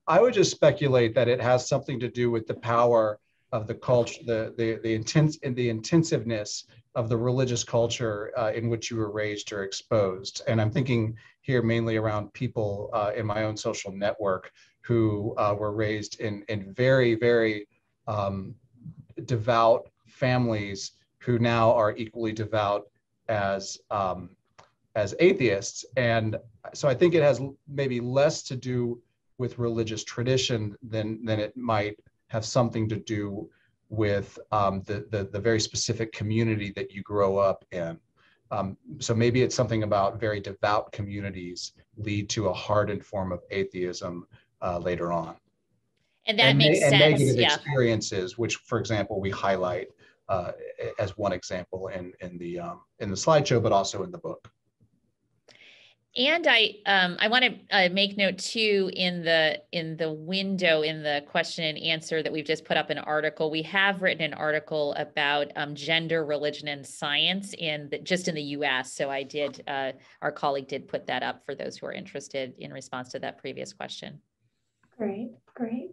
I would just speculate that it has something to do with the power of the culture, the intensiveness of the religious culture in which you were raised or exposed. And I'm thinking here mainly around people in my own social network who were raised in very, very devout families who now are equally devout as atheists. And so I think it has maybe less to do with religious tradition than it might have something to do with the very specific community that you grow up in. So maybe it's something about very devout communities lead to a hardened form of atheism later on. And that makes sense. And negative experiences, which, for example, we highlight as one example in the slideshow, but also in the book. And I want to make note too, in the window in the question and answer that we've just put up an article. We have written an article about gender, religion, and science just in the U.S. So our colleague did put that up for those who are interested in response to that previous question. Great,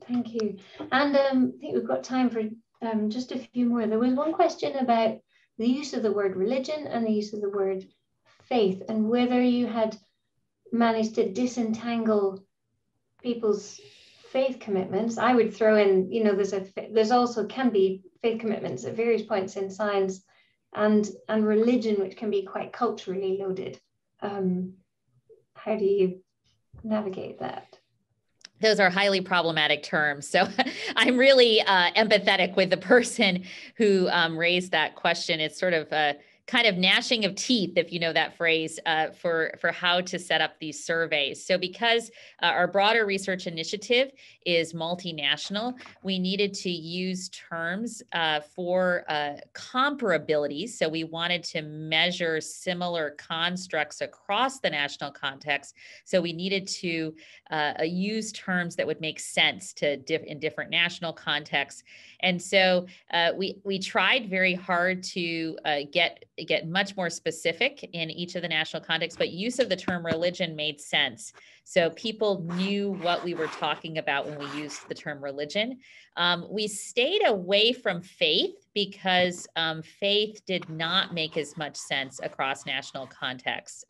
thank you. And I think we've got time for just a few more. There was one question about the use of the word religion and the use of the word faith, and whether you had managed to disentangle people's faith commitments. I would throw in, there's also can be faith commitments at various points in science and religion, which can be quite culturally loaded. How do you navigate that? Those are highly problematic terms. So I'm really empathetic with the person who raised that question. It's sort of a kind of gnashing of teeth, if you know that phrase, for how to set up these surveys. So because our broader research initiative is multinational, we needed to use terms for comparability. So we wanted to measure similar constructs across the national context. So we needed to use terms that would make sense to in different national contexts. And so we tried very hard to get much more specific in each of the national contexts, but use of the term religion made sense. So people knew what we were talking about when we used the term religion. We stayed away from faith because faith did not make as much sense across national contexts.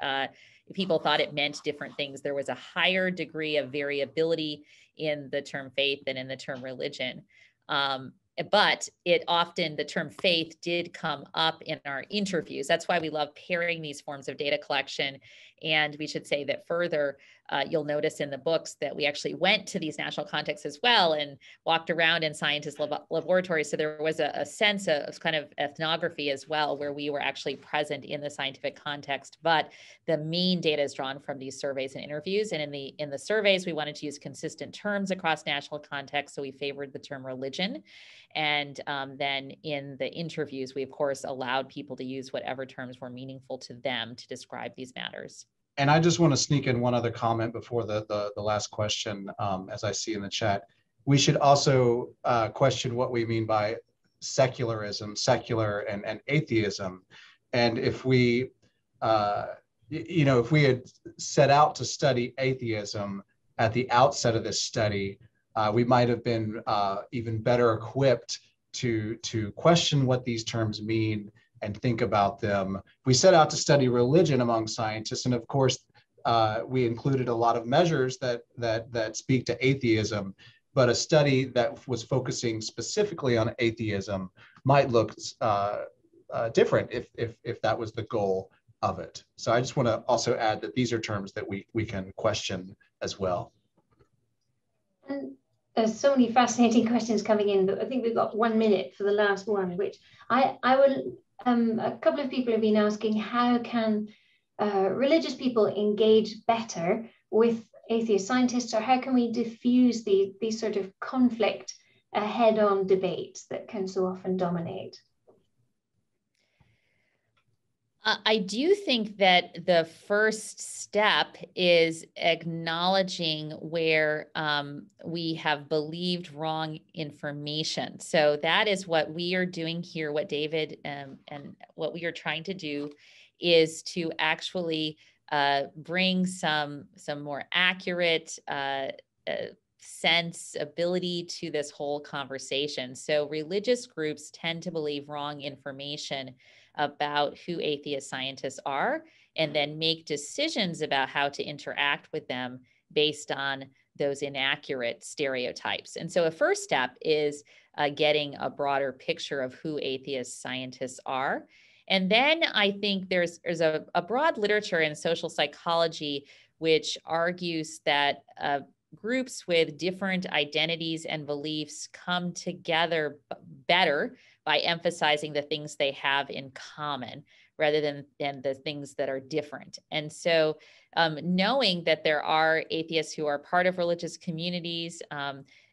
People thought it meant different things. There was a higher degree of variability in the term faith than in the term religion. But the term faith did come up in our interviews. That's why we love pairing these forms of data collection. And we should say that further, you'll notice in the books that we actually went to these national contexts as well and walked around in scientist laboratories. So there was a sense of kind of ethnography as well, where we were actually present in the scientific context. But the main data is drawn from these surveys and interviews. And in the surveys, we wanted to use consistent terms across national contexts. So we favored the term religion. And then in the interviews, we, of course, allowed people to use whatever terms were meaningful to them to describe these matters. And I just want to sneak in one other comment before the last question, as I see in the chat. We should also question what we mean by secularism, secular and atheism. And if we, if we had set out to study atheism at the outset of this study, we might have been even better equipped to question what these terms mean and think about them. We set out to study religion among scientists, and of course, we included a lot of measures that speak to atheism. But a study that was focusing specifically on atheism might look different if that was the goal of it. So I just want to also add that these are terms that we can question as well. And there's so many fascinating questions coming in, but I think we've got 1 minute for the last one, which I would. A couple of people have been asking, how can religious people engage better with atheist scientists, or how can we diffuse these sort of conflict head-on debates that can so often dominate? I do think that the first step is acknowledging where we have believed wrong information. So that is what we are doing here. What David and what we are trying to do is to actually bring some more accurate sensibility to this whole conversation. So religious groups tend to believe wrong information about who atheist scientists are, and then make decisions about how to interact with them based on those inaccurate stereotypes. And so a first step is getting a broader picture of who atheist scientists are. And then I think there's a broad literature in social psychology which argues that groups with different identities and beliefs come together better by emphasizing the things they have in common rather than the things that are different. And so knowing that there are atheists who are part of religious communities,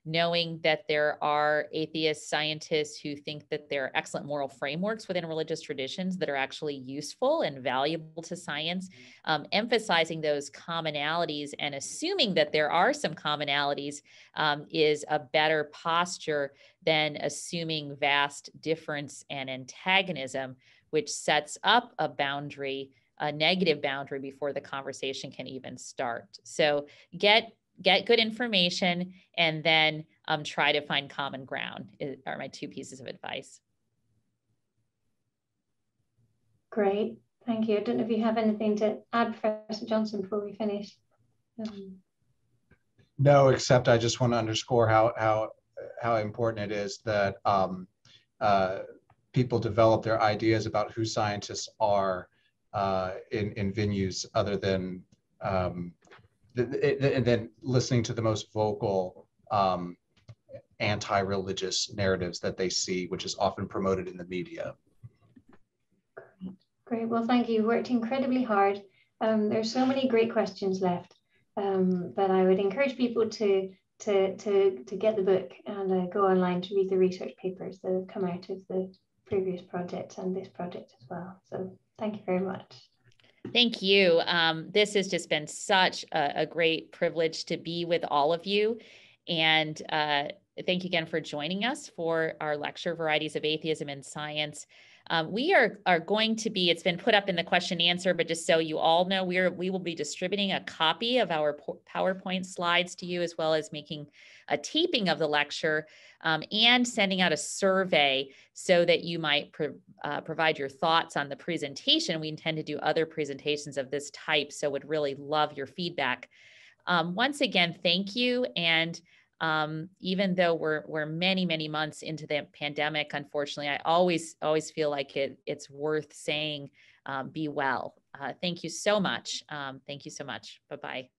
knowing that there are atheist scientists who think that there are excellent moral frameworks within religious traditions that are actually useful and valuable to science, emphasizing those commonalities and assuming that there are some commonalities is a better posture than assuming vast difference and antagonism, which sets up a boundary, a negative boundary before the conversation can even start. So get good information and then try to find common ground are my two pieces of advice. Great, thank you. I don't know if you have anything to add, Professor Johnson, before we finish. No, except I just want to underscore how important it is that people develop their ideas about who scientists are in venues other than and then listening to the most vocal anti-religious narratives that they see, which is often promoted in the media. Great. Well, thank you. You worked incredibly hard. There's so many great questions left, but I would encourage people to get the book and go online to read the research papers that have come out of the previous projects and this project as well. So thank you very much. Thank you. This has just been such a great privilege to be with all of you. And thank you again for joining us for our lecture, Varieties of Atheism in Science. We are going to be, it's been put up in the question and answer, but just so you all know, we will be distributing a copy of our PowerPoint slides to you, as well as making a taping of the lecture and sending out a survey so that you might provide your thoughts on the presentation. We intend to do other presentations of this type, so would really love your feedback. Once again, thank you. And even though we're many, many months into the pandemic, unfortunately, I always feel like it's worth saying, be well. Thank you so much. Thank you so much. Bye-bye.